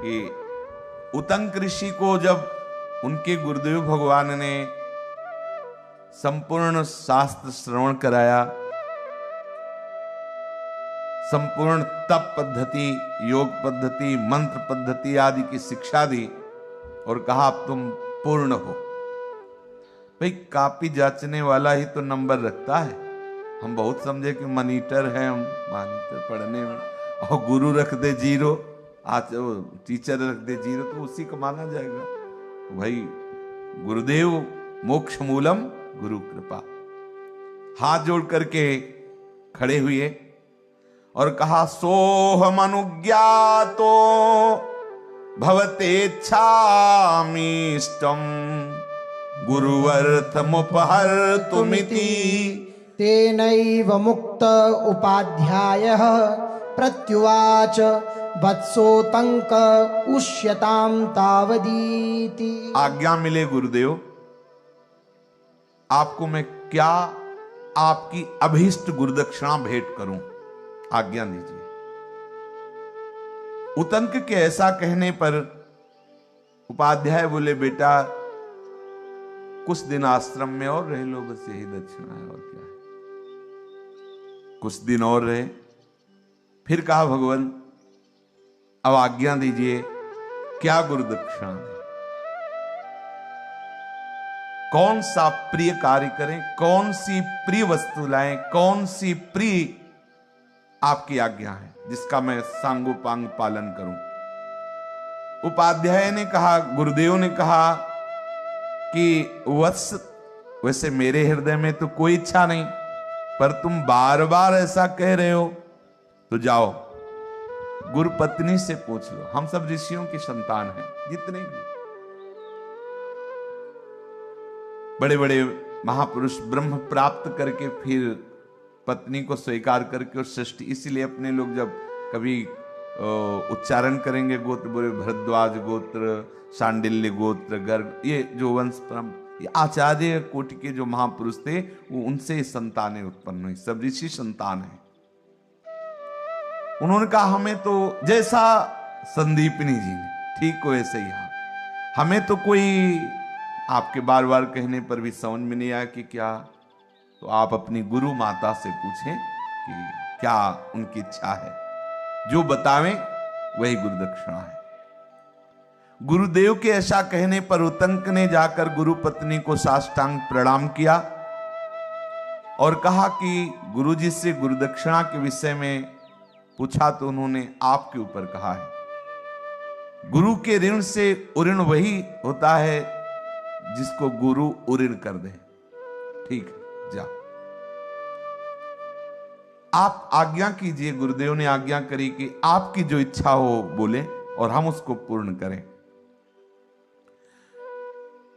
कि उतंक ऋषि को जब उनके गुरुदेव भगवान ने संपूर्ण शास्त्र श्रवण कराया, संपूर्ण तप पद्धति, योग पद्धति, मंत्र पद्धति आदि की शिक्षा दी और कहा अब तुम पूर्ण हो। भाई कापी जांचने वाला ही तो नंबर रखता है। हम बहुत समझे कि मॉनिटर है, हम मॉनिटर पढ़ने में, और गुरु रख दे 0, आज टीचर रख दे 0 तो उसी को माना जाएगा। तो भाई गुरुदेव मोक्ष मूलम गुरु कृपा। हाथ जोड़ करके खड़े हुए और कहा सोहम अनुज्ञातो भवतेच्छामीष्टम गुरुवर्थमुपहर्तुमिति तेनैव मुक्त उपाध्यायः प्रत्युवाच वत्सोतंक उष्यतां तावदीति। आज्ञा मिले गुरुदेव, आपको मैं क्या आपकी अभीष्ट गुरुदक्षिणा भेंट करूं, आज्ञा दीजिए। उतंक के ऐसा कहने पर उपाध्याय बोले बेटा कुछ दिन आश्रम में और रह लो, बस यही दक्षिणा है और क्या है। कुछ दिन और रहे, फिर कहा भगवान अब आज्ञा दीजिए क्या गुरुदक्षिणा है, कौन सा प्रिय कार्य करें, कौन सी प्रिय वस्तु लाएं, कौन सी प्रिय आपकी आज्ञा है जिसका मैं सांगोपांग पालन करूं। उपाध्याय ने कहा, गुरुदेव ने कहा कि वत्स वैसे मेरे हृदय में तो कोई इच्छा नहीं, पर तुम बार बार ऐसा कह रहे हो तो जाओ गुरु पत्नी से पूछ लो। हम सब ऋषियों की संतान हैं, जितने भी बड़े बड़े महापुरुष ब्रह्म प्राप्त करके फिर पत्नी को स्वीकार करके और सृष्टि, इसीलिए अपने लोग जब कभी उच्चारण करेंगे गोत्र बोले भरद्वाज गोत्र, शांडिल्य गोत्र, गर्ग, ये जो वंश परम ये आचार्य कोटि के जो महापुरुष थे वो उनसे संतानें उत्पन्न हुई, सब ऋषि संतान है। उन्होंने कहा हमें तो जैसा संदीपनी जी ने ठीक वैसे ही हमें तो कोई आपके बार बार कहने पर भी समझ में नहीं आया कि क्या, तो आप अपनी गुरु माता से पूछें कि क्या उनकी इच्छा है, जो बतावें वही गुरुदक्षिणा है। गुरुदेव के ऐसा कहने पर उतंक ने जाकर गुरु पत्नी को साष्टांग प्रणाम किया और कहा कि गुरुजी से गुरुदक्षिणा के विषय में पूछा तो उन्होंने आपके ऊपर कहा है। गुरु के ऋण से उऋण वही होता है जिसको गुरु उऋण कर दे। ठीक है, जा आप आज्ञा कीजिए। गुरुदेव ने आज्ञा करी कि आपकी जो इच्छा हो बोले और हम उसको पूर्ण करें।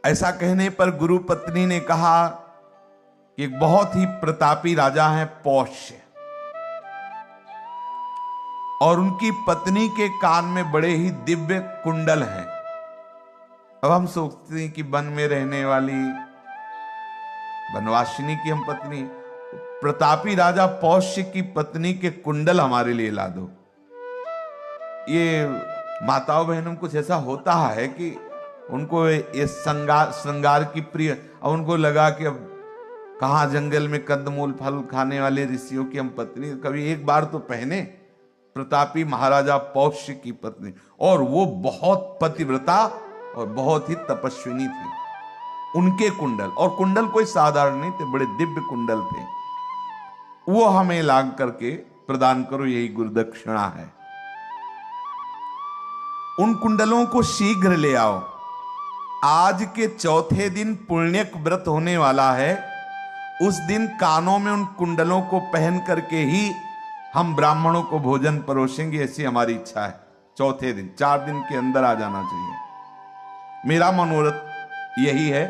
ऐसा कहने पर गुरु पत्नी ने कहा कि एक बहुत ही प्रतापी राजा है पौष्य, और उनकी पत्नी के कान में बड़े ही दिव्य कुंडल हैं। अब हम सोचते हैं कि वन में रहने वाली वनवासिनी की हम पत्नी, प्रतापी राजा पौष्य की पत्नी के कुंडल हमारे लिए ला दो। ये माताओं बहनों कुछ ऐसा होता है कि उनको ये श्रृंगार की प्रिय, अब उनको लगा कि अब कहां जंगल में कंदमूल फल खाने वाले ऋषियों की हम पत्नी, कभी एक बार तो पहने। प्रतापी महाराजा पौष्य की पत्नी, और वो बहुत पतिव्रता और बहुत ही तपस्विनी थी। उनके कुंडल, और कुंडल कोई साधारण नहीं थे, बड़े दिव्य कुंडल थे, वो हमें लाग करके प्रदान करो, यही गुरुदक्षिणा है। उन कुंडलों को शीघ्र ले आओ। आज के चौथे दिन पुण्यक व्रत होने वाला है, उस दिन कानों में उन कुंडलों को पहन करके ही हम ब्राह्मणों को भोजन परोसेंगे, ऐसी हमारी इच्छा है। चौथे दिन, 4 दिन के अंदर आ जाना चाहिए। मेरा मनोरथ यही है,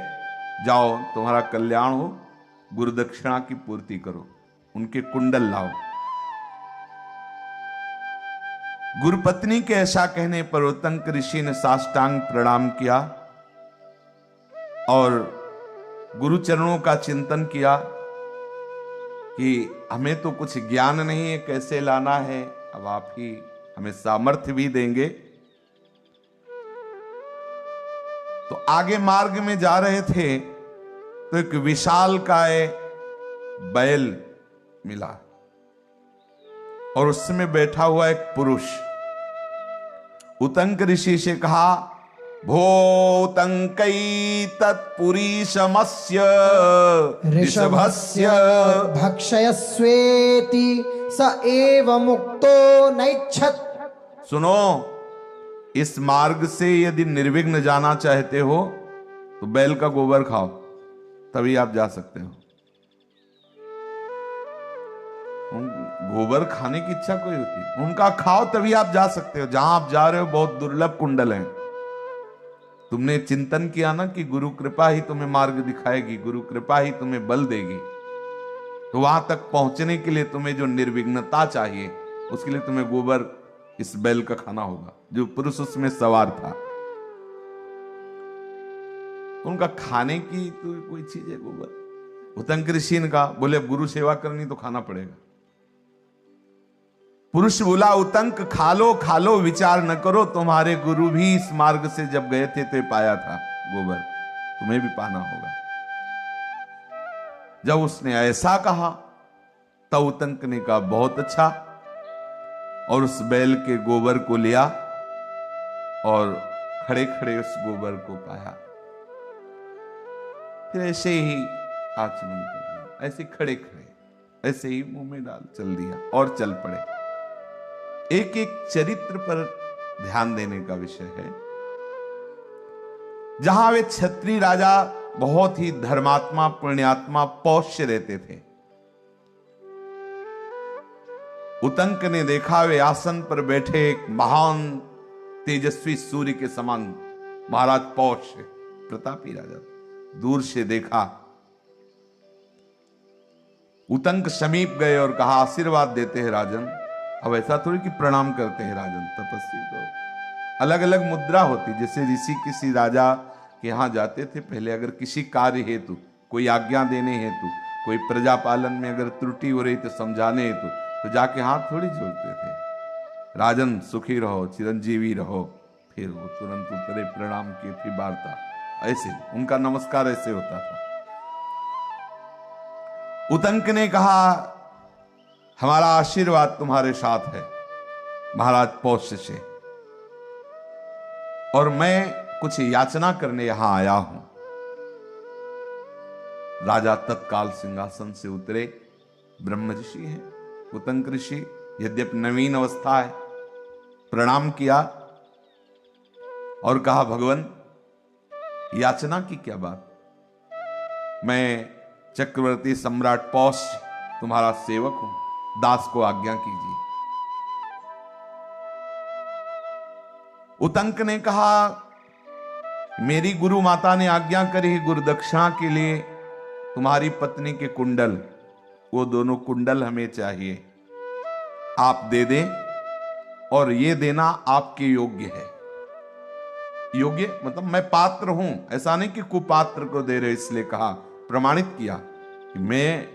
जाओ तुम्हारा कल्याण हो, गुरुदक्षिणा की पूर्ति करो, उनके कुंडल लाओ। गुरुपत्नी के ऐसा कहने पर उतंक ऋषि ने साष्टांग प्रणाम किया और गुरु चरणों का चिंतन किया कि हमें तो कुछ ज्ञान नहीं है कैसे लाना है, अब आप ही हमें सामर्थ्य भी देंगे। तो आगे मार्ग में जा रहे थे तो एक विशालकाय बैल मिला और उसमें बैठा हुआ एक पुरुष। उतंक ऋषि से कहा, भो उतंकै तत्पुरीशमस्य ऋषभस्य भक्षयस्वेति स एव मुक्तो नैच्छत्। सुनो, इस मार्ग से यदि निर्विघ्न जाना चाहते हो तो बैल का गोबर खाओ, तभी आप जा सकते हो। गोबर खाने की इच्छा कोई होती है, उनका खाओ तभी आप जा सकते हो। जहां आप जा रहे हो बहुत दुर्लभ कुंडल हैं। तुमने चिंतन किया ना कि गुरु कृपा ही तुम्हें मार्ग दिखाएगी, गुरु कृपा ही तुम्हें बल देगी, तो वहां तक पहुंचने के लिए तुम्हें जो निर्विघ्नता चाहिए उसके लिए तुम्हें गोबर इस बैल का खाना होगा। जो पुरुष उसमें सवार था, उनका खाने की तो कोई चीज है गोबर। उतंक ऋषि ने कहा, बोले गुरु सेवा करनी तो खाना पड़ेगा। पुरुष बोला, उतंक खा लो विचार न करो, तुम्हारे गुरु भी इस मार्ग से जब गए थे तो पाया था गोबर, तुम्हें भी पाना होगा। जब उसने ऐसा कहा तब उतंक ने कहा, बहुत अच्छा, और उस बैल के गोबर को लिया और खड़े खड़े उस गोबर को पाया। फिर ऐसे ही आचमन कर लिया, ऐसे खड़े खड़े ऐसे ही मुंह में डाल चल दिया और चल पड़े। एक एक चरित्र पर ध्यान देने का विषय है। जहां वे क्षत्रिय राजा बहुत ही धर्मात्मा पुण्यात्मा पौष्य रहते थे, उतंक ने देखा वे आसन पर बैठे एक महान तेजस्वी सूर्य के समान महाराज पौष्य प्रतापी राजा। दूर से देखा, उतंक समीप गए और कहा, आशीर्वाद देते हैं राजन। अब ऐसा थोड़ी कि प्रणाम करते हैं राजन, तपस्वी तो अलग अलग मुद्रा होती। जैसे ऋषि किसी राजा के यहां जाते थे, पहले अगर किसी कार्य हेतु, कोई आज्ञा देने हेतु, कोई प्रजा पालन में अगर त्रुटि हो रही तो समझाने हेतु, तो जाके हाथ थोड़ी जोड़ते थे, राजन सुखी रहो, चिरंजीवी रहो, फिर वो तुरंत उतरे, प्रणाम किए, फिर वार्ता। ऐसे उनका नमस्कार ऐसे होता था। उतंक ने कहा, हमारा आशीर्वाद तुम्हारे साथ है महाराज पौष्य से, और मैं कुछ याचना करने यहां आया हूं। राजा तत्काल सिंहासन से उतरे। ब्रह्म ऋषि हैं उतंक ऋषि, यद्यपि नवीन अवस्था है, प्रणाम किया और कहा, भगवान याचना की क्या बात? मैं चक्रवर्ती सम्राट पौष्य तुम्हारा सेवक हूं, दास को आज्ञा कीजिए। उतंक ने कहा, मेरी गुरु माता ने आज्ञा करी गुरु दक्षिणा के लिए तुम्हारी पत्नी के कुंडल, वो दोनों कुंडल हमें चाहिए, आप दे दें, और ये देना आपके योग्य है। योग्य मतलब मैं पात्र हूं, ऐसा नहीं कि कुपात्र को दे रहे, इसलिए कहा, प्रमाणित किया कि मैं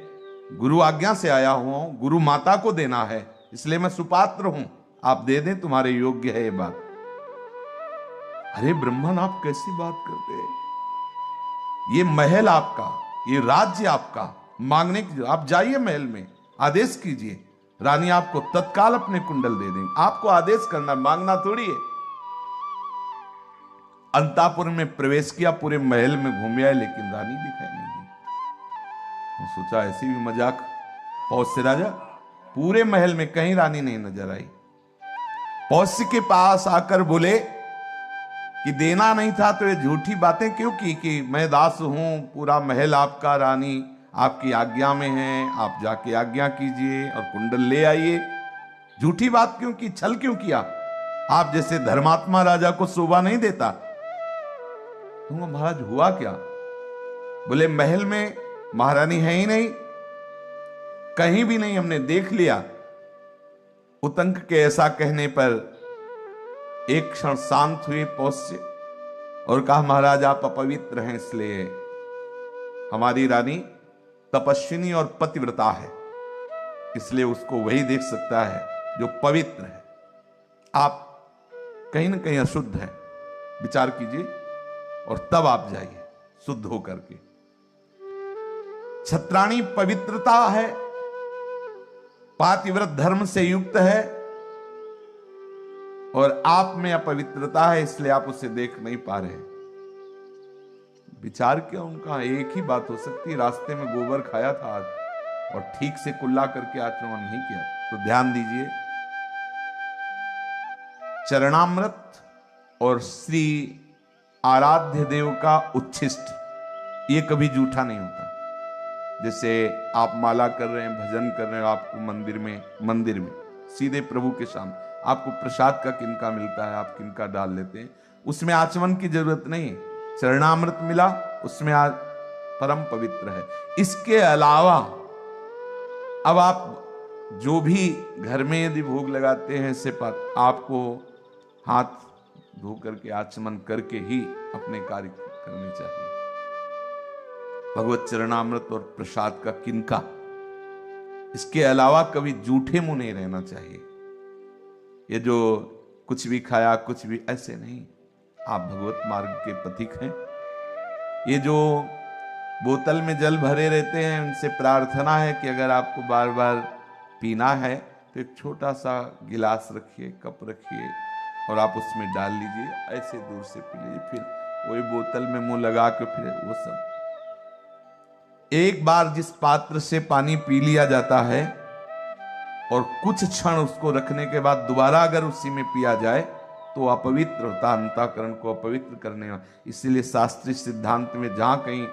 गुरु आज्ञा से आया हूं, गुरु माता को देना है, इसलिए मैं सुपात्र हूं, आप दे दें, तुम्हारे योग्य है ये बात। अरे ब्रह्मन, आप कैसी बात करते हैं? ये महल आपका, ये राज्य आपका, मांगने की आप जाइए महल में, आदेश कीजिए, रानी आपको तत्काल अपने कुंडल दे देंगे। आपको आदेश करना, मांगना थोड़ी है। अंतापुर में प्रवेश किया, पूरे महल में घूम आए, लेकिन रानी दिखाई नहीं दी। वो सोचा ऐसी भी मजाक, पौष्य राजा, पूरे महल में कहीं रानी नहीं नजर आई। पौष्य के पास आकर बोले कि देना नहीं था तो ये झूठी बातें क्यों की कि मैं दास हूं, पूरा महल आपका, रानी आपकी आज्ञा में है, आप जाके आज्ञा कीजिए और कुंडल ले आइए। झूठी बात क्यों की, छल क्यों किया? आप जैसे धर्मात्मा राजा को शोभा नहीं देता। तुम महाराज हुआ क्या? बोले महल में महारानी है ही नहीं, कहीं भी नहीं, हमने देख लिया। उतंक के ऐसा कहने पर एक क्षण शांत हुए पौष्य और कहा, महाराज आप अपवित्र हैं, इसलिए हमारी रानी तपस्विनी और पतिव्रता है, इसलिए उसको वही देख सकता है जो पवित्र है। आप कहीं ना कहीं अशुद्ध है, विचार कीजिए। और तब आप जाइए शुद्ध होकर के। छत्राणी पवित्रता है, पातिव्रत धर्म से युक्त है, और आप में अपवित्रता है, इसलिए आप उसे देख नहीं पा रहे। विचार क्या उनका, एक ही बात हो सकती, रास्ते में गोबर खाया था और ठीक से कुल्ला करके आचमन नहीं किया। तो ध्यान दीजिए, चरणामृत और श्री आराध्य देव का उच्छिष्ट ये कभी जूठा नहीं होता। जैसे आप माला कर रहे हैं, भजन कर रहे हैं, आपको मंदिर में सीधे प्रभु के सामने आपको प्रसाद का किनका मिलता है, आप किनका डाल लेते हैं, उसमें आचमन की जरूरत नहीं है। चरणामृत मिला, उसमें आज परम पवित्र है। इसके अलावा अब आप जो भी घर में यदि भोग लगाते हैं, से आपको हाथ धो करके आचमन करके ही अपने कार्य करने चाहिए। भगवत चरणामृत और प्रसाद का किनका, इसके अलावा कभी जूठे मुंह नहीं रहना चाहिए। ये जो कुछ भी खाया कुछ भी, ऐसे नहीं। आप भगवत मार्ग के पथिक हैं। ये जो बोतल में जल भरे रहते हैं, उनसे प्रार्थना है कि अगर आपको बार बार पीना है तो एक छोटा सा गिलास रखिए, कप रखिए और आप उसमें डाल लीजिए, ऐसे दूर से पी लीजिए। फिर वही बोतल में मुंह लगा के फिर वो सब। एक बार जिस पात्र से पानी पी लिया जाता है और कुछ क्षण उसको रखने के बाद दोबारा अगर उसी में पिया जाए तो अपवित्र होता, अंतःकरण को अपवित्र करने वाला। इसीलिए शास्त्रीय सिद्धांत में जहां कहीं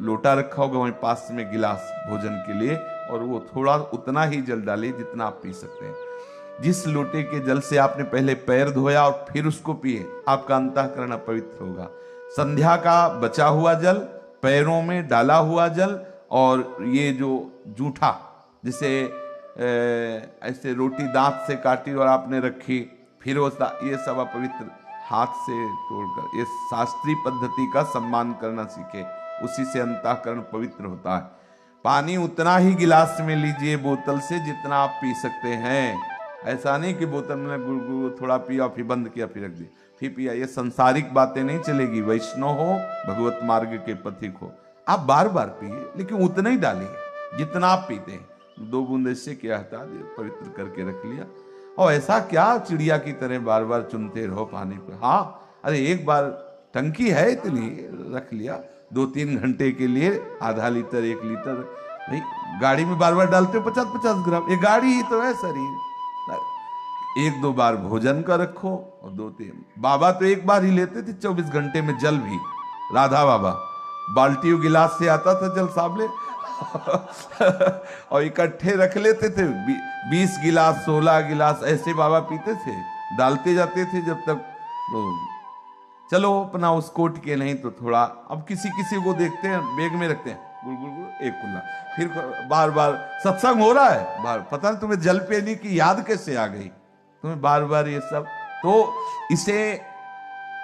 लोटा रखा होगा वहीं पास में गिलास भोजन के लिए, और वो थोड़ा उतना ही जल डाले जितना आप पी सकते हैं। जिस लोटे के जल से आपने पहले पैर धोया और फिर उसको पिए, आपका अंतःकरण अपवित्र होगा। संध्या का बचा हुआ जल, पैरों में डाला हुआ जल, और ये जो जूठा, जिसे ऐसे रोटी दांत से काटी और आपने रखी, फिर वो ये सब अपवित्र, हाथ से तोड़कर। ये शास्त्रीय पद्धति का सम्मान करना सीखे, उसी से अंतःकरण पवित्र होता है। पानी उतना ही गिलास में लीजिए बोतल से जितना आप पी सकते हैं। ऐसा नहीं कि बोतल में गुड़ थोड़ा पिया फिर बंद किया फिर रख दिया फिर पिया। ये संसारिक बातें नहीं चलेगी। वैष्णव हो, भगवत मार्ग के पथिक हो, आप बार बार पिए, लेकिन उतना ही डालिए जितना आप पीते हैं। 2 बूंद इससे क्या हटा दिया, पवित्र करके रख लिया। और ऐसा क्या चिड़िया की तरह बार बार चुनते रहो पानी पे। हाँ, अरे एक बार टंकी है इतनी, रख लिया 2-3 घंटे के लिए, आधा लीटर 1 लीटर। भाई गाड़ी में बार बार डालते हो 50-50 ग्राम, ये गाड़ी ही तो है शरीर। 1-2 बार भोजन का रखो और 2-3। बाबा तो एक बार ही लेते थे 24 घंटे में जल भी। राधा बाबा बाल्टी गिलास से आता था जल साबले और इकट्ठे रख लेते थे। 20 गिलास 16 गिलास ऐसे बाबा पीते थे, डालते जाते थे जब तक तो चलो अपना उस कोट के नहीं तो थोड़ा। अब किसी किसी को देखते हैं बैग में रखते हैं, गुड़ गुड़ गुड़ एक कुल्ला, फिर बार बार सत्संग हो रहा है, बार पता नहीं तुम्हें जल पीने की याद कैसे आ गई तुम्हें बार बार ये सब। तो इसे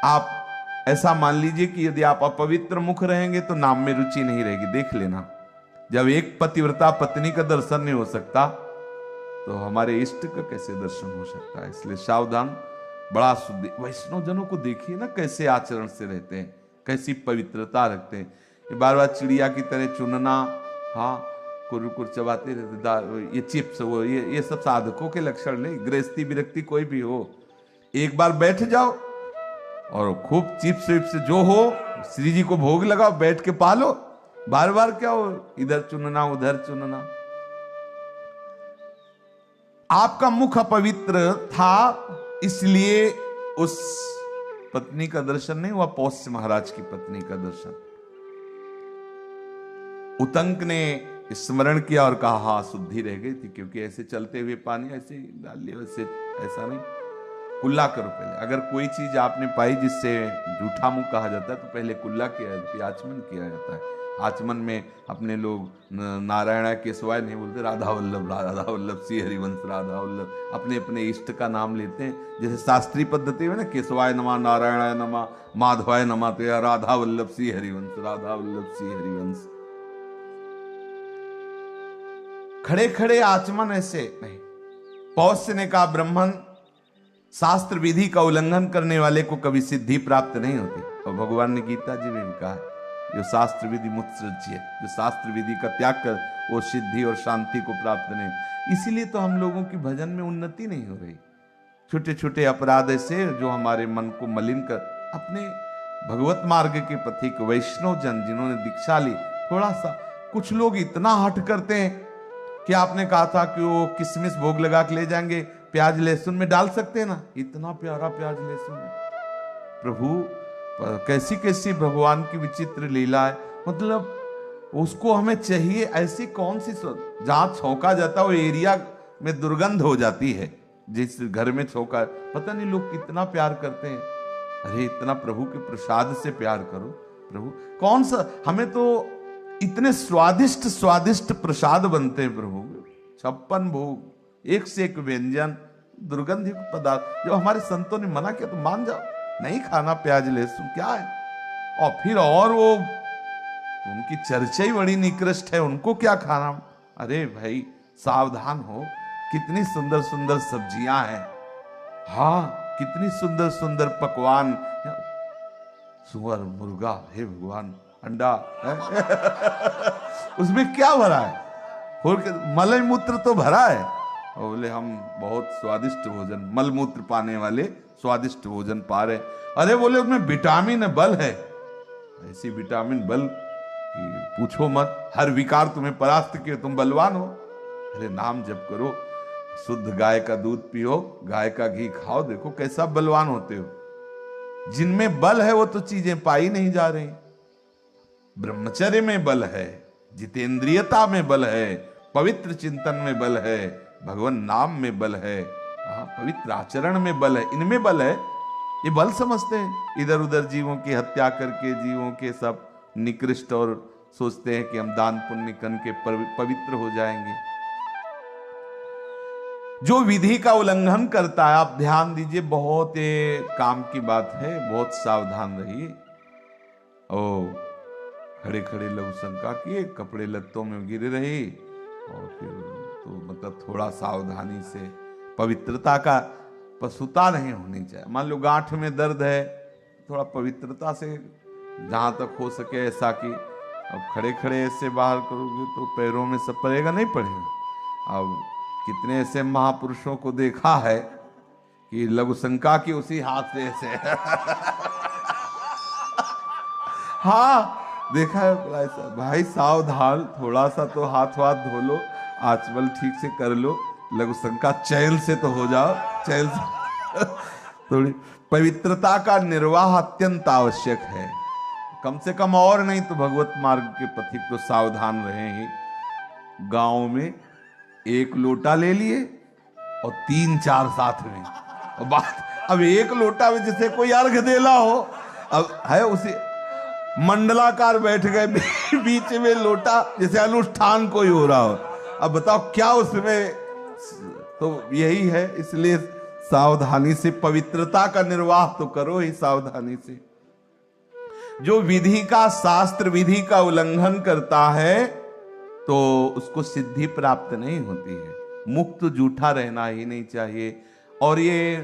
आप ऐसा मान लीजिए कि यदि आप अपवित्र मुख रहेंगे तो नाम में रुचि नहीं रहेगी। देख लेना, जब एक पतिव्रता पत्नी का दर्शन नहीं हो सकता तो हमारे इष्ट का कैसे दर्शन हो सकता है। इसलिए सावधान, बड़ा शुद्ध। वैष्णव जनों को देखिए ना कैसे आचरण से रहते हैं, कैसी पवित्रता रखते हैं। ये बार बार चिड़िया की तरह चुनना, हाँ कुर चबाते रहते, ये चिप्स वो ये सब साधकों के लक्षण नहीं। गृहस्थी विरक्ति कोई भी हो, एक बार बैठ जाओ और खूब चिप्स विप्स जो हो श्री जी को भोग लगाओ, बैठ के पालो। बार बार क्या हो इधर चुनना उधर चुनना। आपका मुख अपवित्र था, इसलिए उस पत्नी का दर्शन नहीं हुआ, पौष्य महाराज की पत्नी का दर्शन। उतंक ने स्मरण किया और कहा हाँ शुद्धि रह गई थी, क्योंकि ऐसे चलते हुए पानी ऐसे डाल लिया, वैसे ऐसा नहीं। कुल्ला करो पहले। अगर कोई चीज आपने पाई जिससे जूठा मुंह कहा जाता है तो पहले कुल्ला किया जाता है, आचमन किया जाता है। आचमन में अपने लोग नारायण केशवाय नहीं बोलते, राधा वल्लभ श्री हरिवंश राधा वल्लभ, अपने अपने इष्ट का नाम लेते हैं। जैसे शास्त्रीय पद्धति में ना केशवाय नमः, नारायणाय नमः, माधवाय नमः, तो या राधा वल्लभ श्री हरिवंश, राधा वल्लभ श्री हरिवंश। खड़े खड़े आचमन ऐसे नहीं। पौष्य ने कहा ब्राह्मण शास्त्र विधि का उल्लंघन करने वाले को कभी सिद्धि प्राप्त नहीं होती। और भगवान ने गीता जी में भी कहा है, जो शास्त्र विधि मुत्सृज्य, जो शास्त्र विधि का त्याग कर वो सिद्धि और शांति को प्राप्त नहीं। इसीलिए तो हम लोगों की भजन में उन्नति नहीं हो रही। छोटे छोटे अपराध ऐसे जो हमारे मन को मलिन कर, अपने भगवत मार्ग के पथिक वैष्णव जन जिन्होंने दीक्षा ली, थोड़ा सा कुछ लोग इतना हट करते हैं कि आपने कहा था कि वो किशमिश भोग लगा के ले जाएंगे, प्याज लहसुन में डाल सकते हैं ना, इतना प्यारा प्याज लहसुन है। प्रभु कैसी कैसी भगवान की विचित्र लीला है। मतलब उसको हमें चाहिए ऐसी कौन सी जहां छौंका जाता है वो एरिया में दुर्गंध हो जाती है। जिस घर में छौंका, पता नहीं लोग कितना प्यार करते हैं। अरे इतना प्रभु के प्रसाद से प्यार करो। प्रभु कौन सा, हमें तो इतने स्वादिष्ट स्वादिष्ट प्रसाद बनते हैं प्रभु, 56 भोग, एक से एक व्यंजन, दुर्गंध पदार्थ। जो हमारे संतों ने मना किया तो मान जाओ, नहीं खाना प्याज लहसुन, क्या है। और फिर और वो उनकी चर्चा ही बड़ी निकृष्ट है, उनको क्या खाना। अरे भाई सावधान हो, कितनी सुंदर सुंदर सब्जियां हैं, हाँ कितनी सुंदर सुंदर पकवान, सुअर मुर्गा, हे भगवान अंडा उसमें क्या भरा है, मलय मूत्र तो भरा है। और बोले हम बहुत स्वादिष्ट भोजन, मल मूत्र पाने वाले स्वादिष्ट भोजन पा रहे। अरे बोले उसमें विटामिन बल है, ऐसी विटामिन बल कि पूछो मत, हर विकार तुम्हें परास्त किए, तुम बलवान हो। अरे नाम जप करो, शुद्ध गाय का दूध पियो, गाय का घी खाओ, देखो कैसा बलवान होते हो। जिनमें बल है वो तो चीजें पाई नहीं जा रही। ब्रह्मचर्य में बल है, जितेंद्रियता में बल है, पवित्र चिंतन में बल है, भगवान नाम में बल है, पवित्र आचरण में बल है, इनमें बल है। ये बल समझते हैं, इधर उधर जीवों की हत्या करके जीवों के सब निकृष्ट, और सोचते हैं कि हम दान पुण्य करके पवित्र हो जाएंगे। जो विधि का उल्लंघन करता है, आप ध्यान दीजिए, बहुत काम की बात है, बहुत सावधान रहिए। ओ खड़े खड़े लघु शंका किए, कपड़े लत्तों में गिरे रहे, और फिर तो मतलब थोड़ा सावधानी से, पवित्रता का पशुता नहीं होनी चाहिए। मान लो गांठ में दर्द है, थोड़ा पवित्रता से जहां तक हो सके, ऐसा कि अब खड़े खड़े ऐसे बाहर करोगे तो पैरों में सब पड़ेगा, नहीं पड़ेगा। अब कितने ऐसे महापुरुषों को देखा है कि लघु शंका की उसी हाथ से ऐसे हाँ देखा है ऐसा। भाई सावधान, थोड़ा सा तो हाथ वाथ धो लो, आचमन ठीक से कर लो, लघु शंका चैल से तो हो जाओ, चैल से थोड़ी पवित्रता का निर्वाह अत्यंत आवश्यक है, कम से कम, और नहीं तो भगवत मार्ग के पथिक तो सावधान रहे ही। गांव में एक लोटा ले लिए और 3-4 साथ में, और बात अब एक लोटा में जैसे कोई अर्घ देना हो, अब है उसी मंडलाकार बैठ गए बीच में लोटा, जैसे अनुष्ठान कोई हो रहा हो। अब बताओ क्या उसमें, तो यही है। इसलिए सावधानी से पवित्रता का निर्वाह तो करो ही सावधानी से। जो विधि का, शास्त्र विधि का उल्लंघन करता है तो उसको सिद्धि प्राप्त नहीं होती है। मुक्त जूठा रहना ही नहीं चाहिए। और ये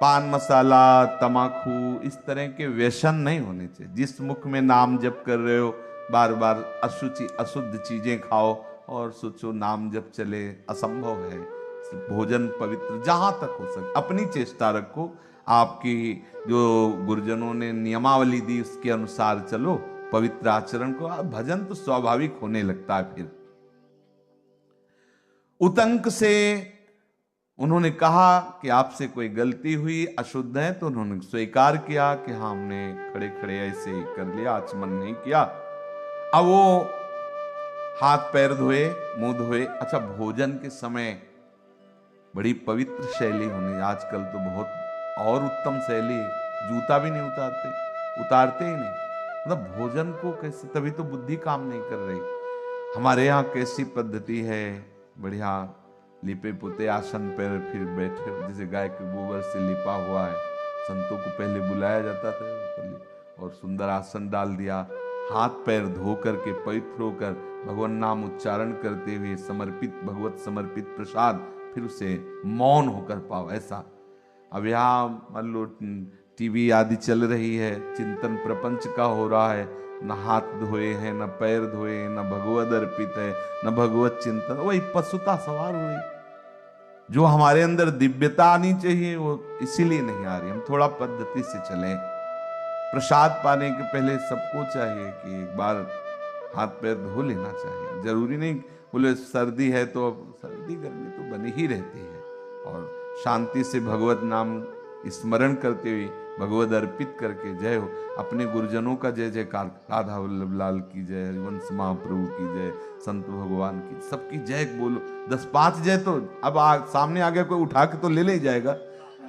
पान मसाला, तमाकू, इस तरह के व्यसन नहीं होने चाहिए। जिस मुख में नाम जप कर रहे हो, बार बार अशुचि अशुद्ध चीजें खाओ और सोचो नाम जप चले, असंभव है। भोजन पवित्र जहां तक हो सके अपनी चेष्टा रखो। आपकी जो गुरुजनों ने नियमावली दी उसके अनुसार चलो, पवित्र आचरण को, भजन तो स्वाभाविक होने लगता है। फिर उतंक से उन्होंने कहा कि आपसे कोई गलती हुई, अशुद्ध है, तो उन्होंने स्वीकार किया कि हाँ हमने खड़े खड़े ऐसे ही कर लिया, आचमन नहीं किया। अब वो हाथ पैर धोए, मुंह धोए। अच्छा, भोजन के समय बड़ी पवित्र शैली होनी, आजकल तो बहुत और उत्तम शैली, जूता भी नहीं उतारते ही नहीं। मतलब भोजन को कैसे, तभी तो बुद्धि काम नहीं कर रही। हमारे यहाँ कैसी पद्धति है, बढ़िया लिपे पुते आसन पर फिर बैठे, जैसे गाय के गोबर से लिपा हुआ है। संतों को पहले बुलाया जाता था और सुंदर आसन डाल दिया, हाथ पैर धो करके पवित्र होकर भगवान नाम उच्चारण करते हुए समर्पित, भगवत समर्पित प्रसाद फिर उसे मौन होकर पाओ, ऐसा। अब यहाँ मान लो टीवी आदि चल रही है, चिंतन प्रपंच का हो रहा है, न हाथ धोए हैं, न पैर धोए, न भगवद अर्पित है, न भगवत चिंतन, वही पशुता सवार हुई। जो हमारे अंदर दिव्यता आनी चाहिए वो इसीलिए नहीं आ रही। हम थोड़ा पद्धति से चलें। प्रसाद पाने के पहले सबको चाहिए कि एक बार हाथ पैर धो लेना चाहिए। जरूरी नहीं बोले सर्दी है तो सर्दी गर्मी तो बनी ही रहती है, और शांति से भगवत नाम स्मरण करते हुए भगवद अर्पित करके जय हो। अपने गुरुजनों का जय जयकार, राधा वल्लभ लाल की जय, हरिवंश महाप्रभु की जय, संत भगवान की, सबकी जय बोलो। 10-5 जय तो अब सामने आ गया कोई उठा के तो ले ले जाएगा।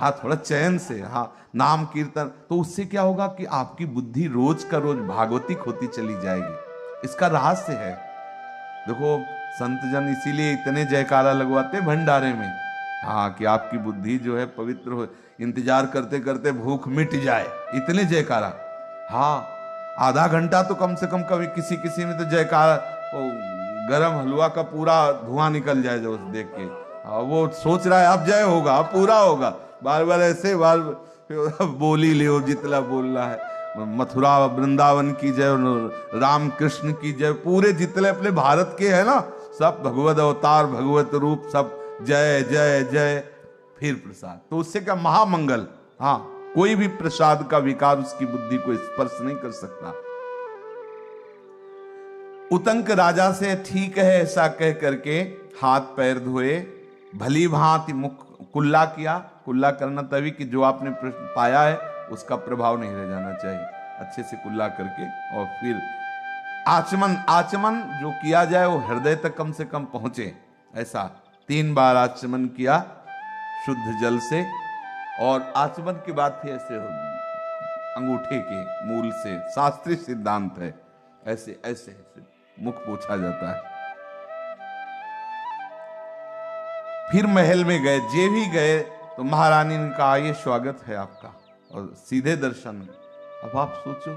हाँ, थोड़ा चैन से, हाँ, नाम कीर्तन, तो उससे क्या होगा कि आपकी बुद्धि रोज का रोज भागवतिक होती चली जाएगी। इसका रहस्य है। देखो संत जन इसीलिए इतने जयकारा लगवाते भंडारे में, हाँ, कि आपकी बुद्धि जो है पवित्र हो, इंतजार करते करते भूख मिट जाए, इतने जयकारा। हाँ, आधा घंटा तो कम से कम कभी किसी किसी में तो जयकारा, गरम हलवा का पूरा धुआं निकल जाए जो देख के। हाँ, वो सोच रहा है अब जय होगा, अब पूरा होगा, बार बार ऐसे बार बोली ले जितना बोलना है। मथुरा वृंदावन की जय, राम कृष्ण की जय, पूरे जितने अपने भारत के है ना, सब भगवत अवतार, भगवत रूप, सब जय जय जय, फिर प्रसाद। तो उससे क्या महामंगल। हाँ, कोई भी प्रसाद का विकार उसकी बुद्धि को स्पर्श नहीं कर सकता। उतंक राजा से ठीक है ऐसा कह करके हाथ पैर धोए, भली भांति मुख कुल्ला किया। कुल्ला करना तभी कि जो आपने पाया है उसका प्रभाव नहीं रह जाना चाहिए, अच्छे से कुल्ला करके, और फिर आचमन। आचमन जो किया जाए वो हृदय तक कम से कम पहुंचे, ऐसा 3 बार आचमन किया शुद्ध जल से, और आचमन के बाद फिर ऐसे अंगूठे के मूल से, शास्त्रीय सिद्धांत है, ऐसे ऐसे ऐसे मुख पोछा जाता है। फिर महल में गए, जे भी गए तो महारानी ने कहा ये स्वागत है आपका, और सीधे दर्शन। अब आप सोचो,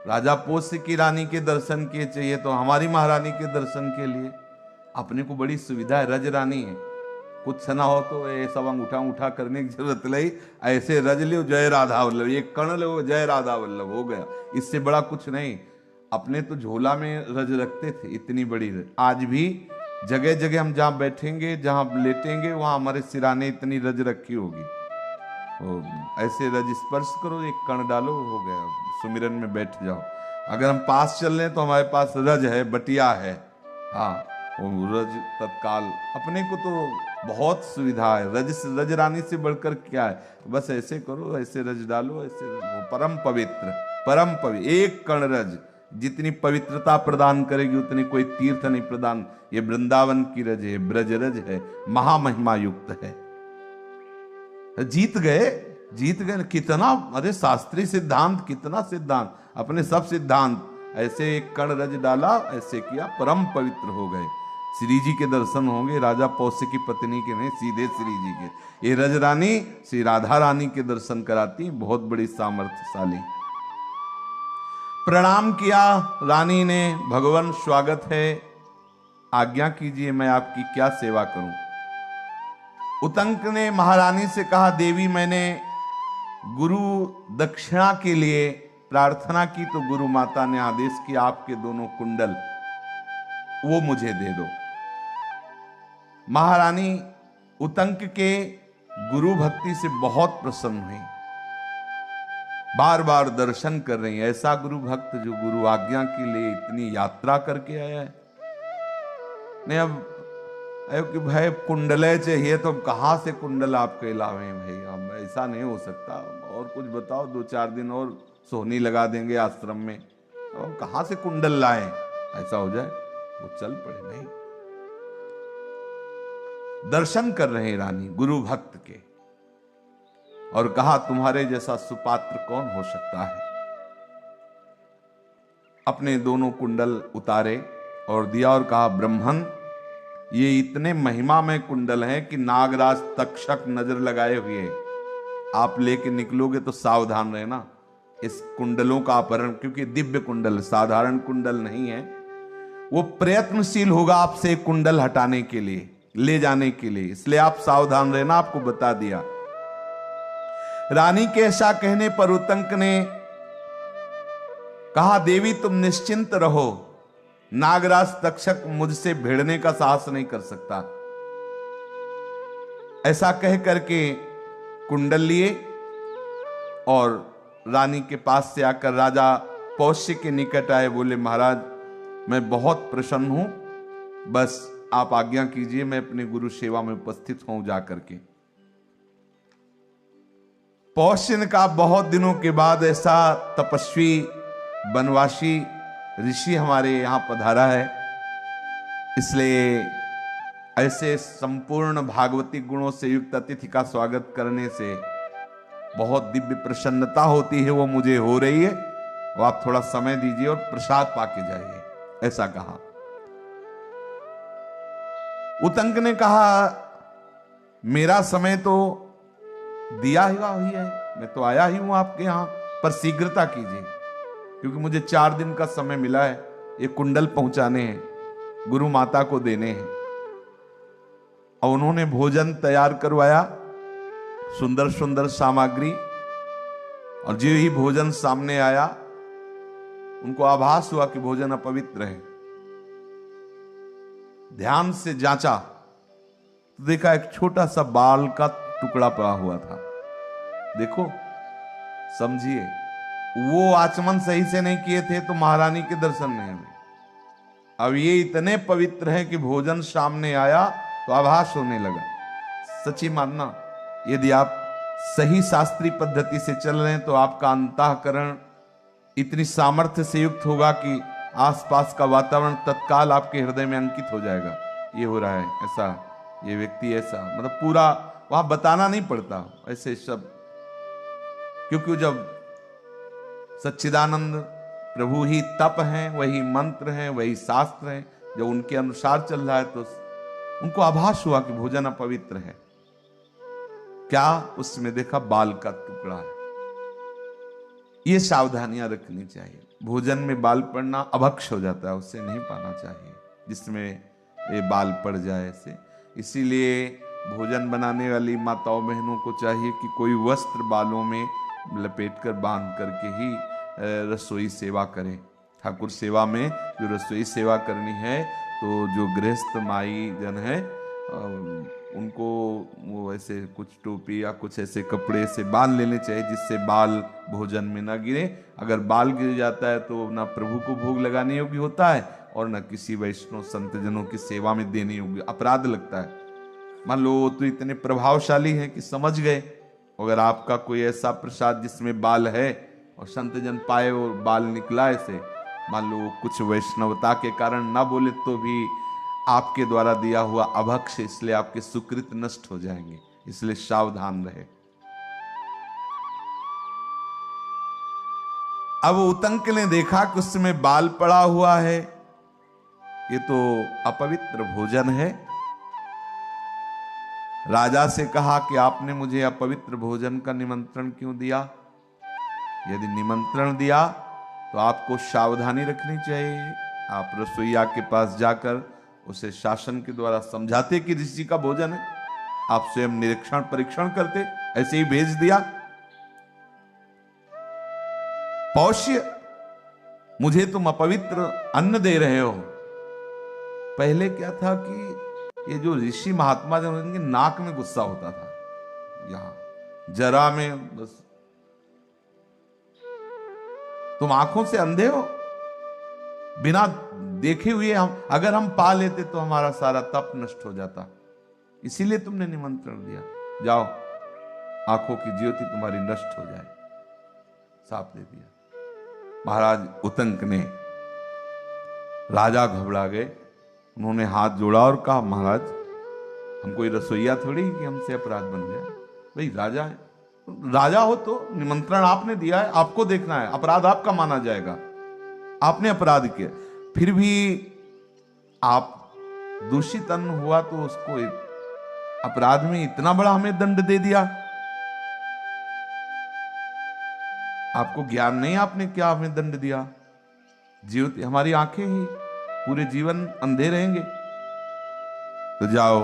राजा पोष्य की रानी के दर्शन किए चाहिए तो हमारी महारानी के दर्शन के लिए अपने को बड़ी सुविधा है। रज रानी है, कुछ ना हो तो ये सब अंगूठा उठा करने की जरूरत नहीं, ऐसे रज लो जय राधा वल्लभ, ये कर्ण लो जय राधा वल्लभ, हो गया। इससे बड़ा कुछ नहीं। अपने तो झोला में रज रखते थे, इतनी बड़ी रज। आज भी जगह जगह हम जहाँ बैठेंगे, जहाँ लेटेंगे, वहां हमारे सिराने इतनी रज रखी होगी। ऐसे रज स्पर्श करो, एक कण डालो, हो गया, सुमिरन में बैठ जाओ। अगर हम पास चल रहे हैं तो हमारे पास रज है, बटिया है, हाँ, वो रज तत्काल। अपने को तो बहुत सुविधा है, रज रानी से बढ़कर क्या है। बस ऐसे करो, ऐसे रज डालो, ऐसे वो परम पवित्र, परम पवित्र। एक कण रज जितनी पवित्रता प्रदान करेगी उतनी कोई तीर्थ नहीं प्रदान। ये वृंदावन की रज है, ब्रज रज है, महामहिमा युक्त है। जीत गए, जीत गए। कितना, अरे शास्त्रीय सिद्धांत, कितना सिद्धांत, अपने सब सिद्धांत। ऐसे एक कण रज डाला, ऐसे किया, परम पवित्र हो गए। श्री जी के दर्शन होंगे, राजा पौष्य की पत्नी के नहीं, सीधे श्री जी के। ये रज रानी श्री राधा रानी के दर्शन कराती, बहुत बड़ी सामर्थ्यशाली। प्रणाम किया रानी ने, भगवान स्वागत है, आज्ञा कीजिए मैं आपकी क्या सेवा करूं। उतंक ने महारानी से कहा, देवी मैंने गुरु दक्षिणा के लिए प्रार्थना की तो गुरु माता ने आदेश किया आपके दोनों कुंडल वो मुझे दे दो। महारानी उतंक के गुरु भक्ति से बहुत प्रसन्न हुई, बार बार दर्शन कर रही है। ऐसा गुरु भक्त जो गुरु आज्ञा के लिए इतनी यात्रा करके आया है। नहीं अब कि भाई कुंडले चाहिए तो कहां से कुंडल आपके लावे भाई, हम ऐसा नहीं हो सकता, और कुछ बताओ, 2-4 दिन और सोहनी लगा देंगे आश्रम में, तो हम कहां से कुंडल लाएं, ऐसा हो जाए। वो चल पड़े। नहीं, दर्शन कर रहे रानी गुरु भक्त के, और कहा तुम्हारे जैसा सुपात्र कौन हो सकता है। अपने दोनों कुंडल उतारे और दिया और कहा, ब्रह्मन ये इतने महिमा में कुंडल हैं कि नागराज तक्षक नजर लगाए हुए, आप लेके निकलोगे तो सावधान रहना इस कुंडलों का अपहरण, क्योंकि दिव्य कुंडल, साधारण कुंडल नहीं है। वो प्रयत्नशील होगा आपसे कुंडल हटाने के लिए, ले जाने के लिए, इसलिए आप सावधान रहना, आपको बता दिया। रानी के ऐसा कहने पर उतंक ने कहा, देवी तुम निश्चिंत रहो, नागराज तक्षक मुझसे भिड़ने का साहस नहीं कर सकता। ऐसा कह करके कुंडल लिए और रानी के पास से आकर राजा पौष्य के निकट आए। बोले, महाराज मैं बहुत प्रसन्न हूं, बस आप आज्ञा कीजिए, मैं अपने गुरु सेवा में उपस्थित हूं जाकर के। पौष्य ने कहा, बहुत दिनों के बाद ऐसा तपस्वी वनवासी ऋषि हमारे यहां पधारा है, इसलिए ऐसे संपूर्ण भागवती गुणों से युक्त अतिथि का स्वागत करने से बहुत दिव्य प्रसन्नता होती है, वो मुझे हो रही है। वो आप थोड़ा समय दीजिए और प्रसाद पाके जाइए, ऐसा कहा। उतंक ने कहा, मेरा समय तो दिया हुई है, मैं तो आया ही हूं आपके यहां, पर शीघ्रता कीजिए क्योंकि मुझे 4 दिन का समय मिला है। ये कुंडल पहुंचाने हैं, गुरु माता को देने हैं। और उन्होंने भोजन तैयार करवाया, सुंदर सुंदर सामग्री, और जो ही भोजन सामने आया उनको आभास हुआ कि भोजन अपवित्र है। ध्यान से जांचा तो देखा एक छोटा सा बाल का टुकड़ा पड़ा हुआ था। देखो, समझिए, वो आचमन सही से नहीं किए थे तो महारानी के दर्शन नहीं हुए। अब ये इतने पवित्र हैं कि भोजन सामने आया तो आभास होने लगा। सच्ची मानना, यदि आप सही शास्त्रीय पद्धति से चल रहे हैं तो आपका अंतःकरण इतनी सामर्थ्य से युक्त होगा कि आसपास का वातावरण तत्काल आपके हृदय में अंकित हो जाएगा। ये हो रहा है, ऐसा, ये व्यक्ति ऐसा, मतलब पूरा वहां बताना नहीं पड़ता ऐसे सब, क्योंकि जब सच्चिदानंद प्रभु ही तप हैं, वही मंत्र हैं, वही शास्त्र हैं, जब उनके अनुसार चल रहा है तो उनको आभास हुआ कि भोजन अपवित्र है। क्या उसमें देखा, बाल का टुकड़ा है। ये सावधानियां रखनी चाहिए। भोजन में बाल पड़ना अभक्ष हो जाता है, उससे नहीं पाना चाहिए जिसमें ये बाल पड़ जाए ऐसे। इसीलिए भोजन बनाने वाली माताओं बहनों को चाहिए कि कोई वस्त्र बालों में लपेटकर बांध करके ही रसोई सेवा करें। ठाकुर सेवा में जो रसोई सेवा करनी है तो जो गृहस्थ माई जन है उनको वो ऐसे कुछ टोपी या कुछ ऐसे कपड़े से बांध लेने चाहिए जिससे बाल भोजन में ना गिरे। अगर बाल गिर जाता है तो ना प्रभु को भोग लगाने योग्य होता है और ना किसी वैष्णव संत जनों की सेवा में देने योग्य, अपराध लगता है। मान लो तो इतने प्रभावशाली है कि समझ गए, अगर आपका कोई ऐसा प्रसाद जिसमें बाल है और संत जन पाए और बाल निकला ऐसे, मान लो कुछ वैष्णवता के कारण ना बोले तो भी आपके द्वारा दिया हुआ अभक्ष, इसलिए आपके सुकृत नष्ट हो जाएंगे, इसलिए सावधान रहे। अब उतंक ने देखा कि उसमें बाल पड़ा हुआ है, ये तो अपवित्र भोजन है। राजा से कहा कि आपने मुझे अपवित्र भोजन का निमंत्रण क्यों दिया? यदि निमंत्रण दिया तो आपको सावधानी रखनी चाहिए। आप रसोइया के पास जाकर उसे शासन के द्वारा समझाते कि ऋषि का भोजन है, आप स्वयं निरीक्षण परीक्षण करते, ऐसे ही भेज दिया। पौष्य, मुझे तुम अपवित्र अन्न दे रहे हो। पहले क्या था कि ये जो ऋषि महात्मा जन, उनके नाक में गुस्सा होता था, यहां जरा में बस, तुम आंखों से अंधे हो, बिना देखे हुए अगर हम पा लेते तो हमारा सारा तप नष्ट हो जाता, इसीलिए तुमने निमंत्रण दिया। जाओ, आंखों की ज्योति तुम्हारी नष्ट हो जाए, साफ दे दिया। महाराज उतंक ने, राजा घबरा गए, उन्होंने हाथ जोड़ा और कहा, महाराज हम कोई रसोइया थोड़ी कि हमसे अपराध बन गया। भाई राजा है, राजा हो तो निमंत्रण आपने दिया है, आपको देखना है, अपराध आपका माना जाएगा, आपने अपराध किया, फिर भी आप दूषित अन्न हुआ तो उसको अपराध में इतना बड़ा हमें दंड दे दिया। आपको ज्ञान नहीं, आपने क्या हमें दंड दिया? जीवित हमारी आंखें ही पूरे जीवन अंधे रहेंगे। तो जाओ,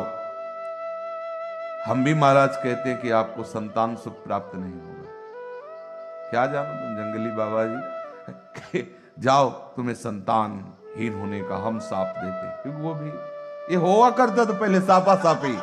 हम भी महाराज कहते हैं कि आपको संतान सुख प्राप्त नहीं होगा, क्या जानो तुम जंगली बाबा जी, जाओ तुम्हें संतानहीन होने का हम साप देते, क्योंकि वो भी ये हुआ करता तो पहले सापा सापी